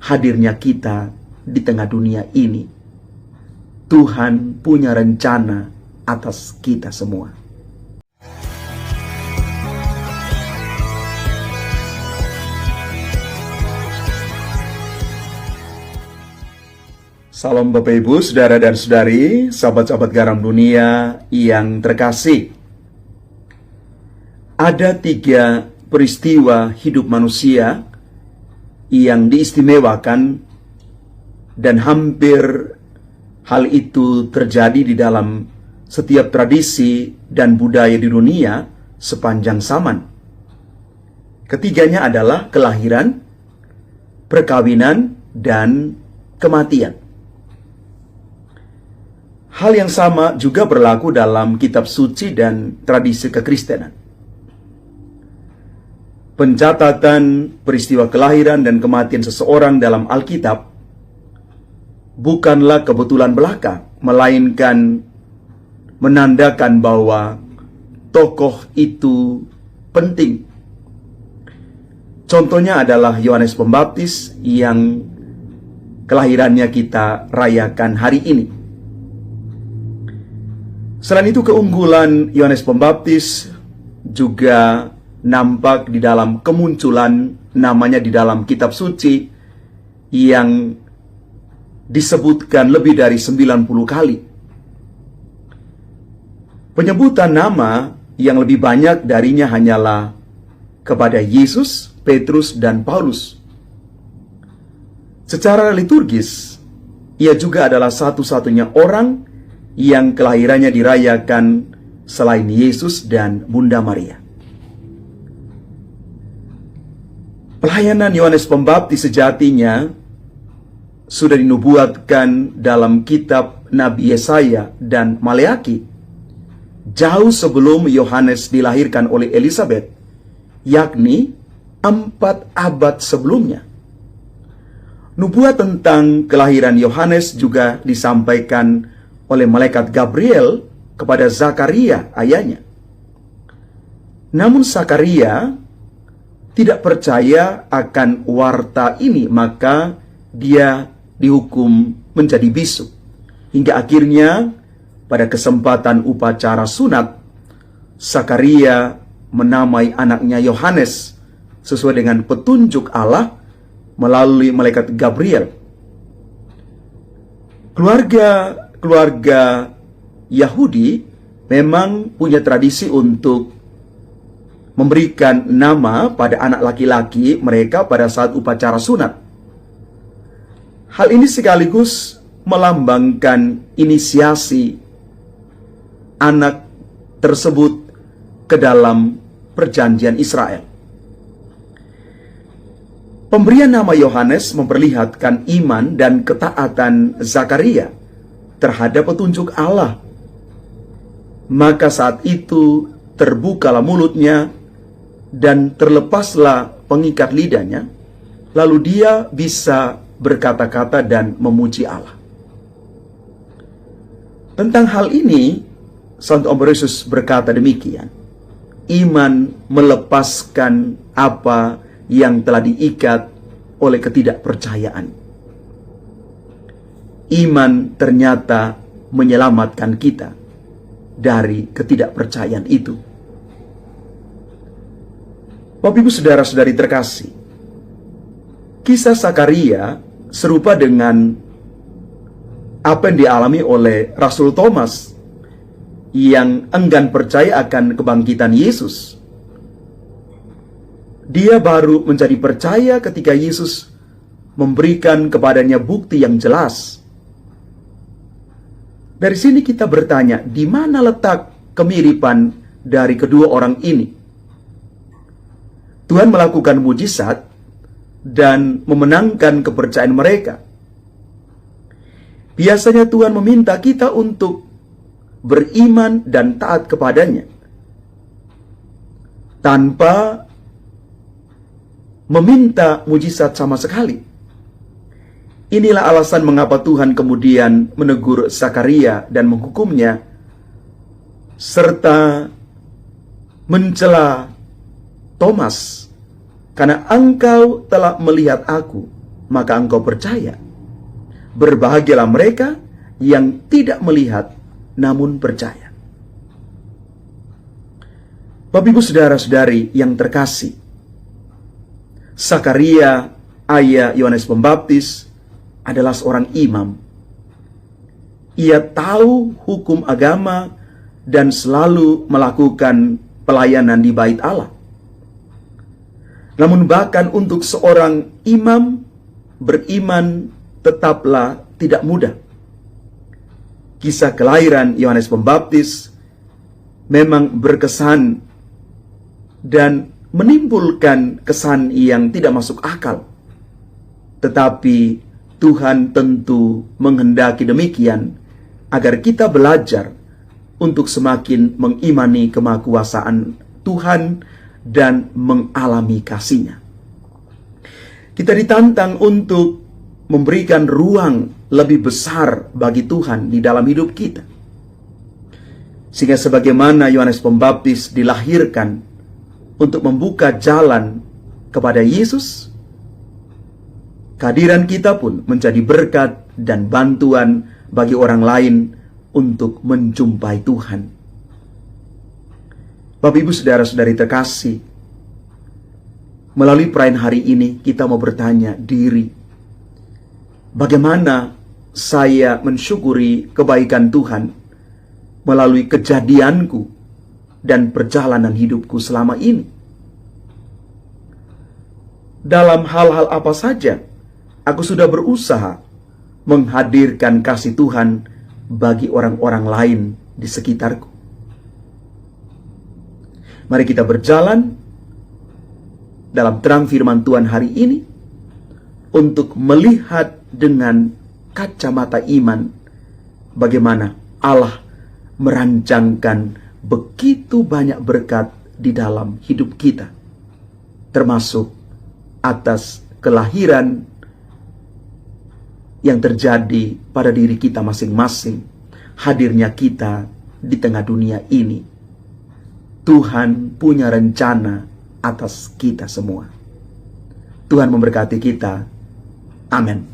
hadirnya kita di tengah dunia ini. Tuhan punya rencana atas kita semua. Salam Bapak Ibu, Saudara dan Saudari, sahabat-sahabat garam dunia yang terkasih. Ada 3 peristiwa hidup manusia yang diistimewakan dan hampir hal itu terjadi di dalam setiap tradisi dan budaya di dunia sepanjang zaman. Ketiganya adalah kelahiran, perkawinan, dan kematian. Hal yang sama juga berlaku dalam kitab suci dan tradisi kekristenan. Pencatatan peristiwa kelahiran dan kematian seseorang dalam Alkitab bukanlah kebetulan belaka, melainkan menandakan bahwa tokoh itu penting. Contohnya adalah Yohanes Pembaptis yang kelahirannya kita rayakan hari ini. Selain itu, keunggulan Yohanes Pembaptis juga nampak di dalam kemunculan namanya di dalam kitab suci yang disebutkan lebih dari 90 kali. Penyebutan nama yang lebih banyak darinya hanyalah kepada Yesus, Petrus, dan Paulus. Secara liturgis, ia juga adalah satu-satunya orang yang kelahirannya dirayakan selain Yesus dan Bunda Maria. Pelayanan Yohanes Pembaptis sejatinya sudah dinubuatkan dalam kitab Nabi Yesaya dan Maleaki jauh sebelum Yohanes dilahirkan oleh Elizabeth, yakni 4 abad sebelumnya. Nubuat tentang kelahiran Yohanes juga disampaikan oleh malaikat Gabriel kepada Zakaria, ayahnya. Namun Zakaria tidak percaya akan warta ini, maka dia dihukum menjadi bisu. Hingga akhirnya pada kesempatan upacara sunat, Zakaria menamai anaknya Yohanes sesuai dengan petunjuk Allah melalui malaikat Gabriel. Keluarga Yahudi memang punya tradisi untuk memberikan nama pada anak laki-laki mereka pada saat upacara sunat. Hal ini sekaligus melambangkan inisiasi anak tersebut ke dalam perjanjian Israel. Pemberian nama Yohanes memperlihatkan iman dan ketaatan Zakaria terhadap petunjuk Allah. Maka saat itu terbukalah mulutnya dan terlepaslah pengikat lidahnya, lalu dia bisa berkata-kata dan memuji Allah. Tentang hal ini, Santo Ambrosius berkata demikian: iman melepaskan apa yang telah diikat oleh ketidakpercayaan. Iman ternyata menyelamatkan kita dari ketidakpercayaan itu. Bapak Ibu saudara-saudari terkasih, kisah Zakaria serupa dengan apa yang dialami oleh Rasul Thomas yang enggan percaya akan kebangkitan Yesus. Dia baru menjadi percaya ketika Yesus memberikan kepadanya bukti yang jelas. Dari sini kita bertanya, di mana letak kemiripan dari kedua orang ini? Tuhan melakukan mujizat dan memenangkan kepercayaan mereka. Biasanya Tuhan meminta kita untuk beriman dan taat kepadanya tanpa meminta mujizat sama sekali. Inilah alasan mengapa Tuhan kemudian menegur Zakaria dan menghukumnya, serta mencela Thomas, karena engkau telah melihat aku, maka engkau percaya. Berbahagialah mereka yang tidak melihat namun percaya. Bapak Ibu saudara-saudari yang terkasih, Sakaria, ayah Yohanes Pembaptis, adalah seorang imam. Ia tahu hukum agama dan selalu melakukan pelayanan di bait Allah. Namun bahkan untuk seorang imam beriman tetaplah tidak mudah. Kisah kelahiran Yohanes Pembaptis memang berkesan dan menimbulkan kesan yang tidak masuk akal. Tetapi Tuhan tentu menghendaki demikian agar kita belajar untuk semakin mengimani kemahakuasaan Tuhan dan mengalami kasih-Nya. Kita ditantang untuk memberikan ruang lebih besar bagi Tuhan di dalam hidup kita. Sehingga sebagaimana Yohanes Pembaptis dilahirkan untuk membuka jalan kepada Yesus, kehadiran kita pun menjadi berkat dan bantuan bagi orang lain untuk menjumpai Tuhan. Bapak Ibu saudara-saudari terkasih, melalui perayaan hari ini kita mau bertanya diri, bagaimana saya mensyukuri kebaikan Tuhan melalui kejadianku dan perjalanan hidupku selama ini? Dalam hal-hal apa saja aku sudah berusaha menghadirkan kasih Tuhan bagi orang-orang lain di sekitarku? Mari kita berjalan dalam terang firman Tuhan hari ini untuk melihat dengan kacamata iman bagaimana Allah merancangkan begitu banyak berkat di dalam hidup kita, termasuk atas kelahiran yang terjadi pada diri kita masing-masing, hadirnya kita di tengah dunia ini. Tuhan punya rencana atas kita semua. Tuhan memberkati kita. Amin.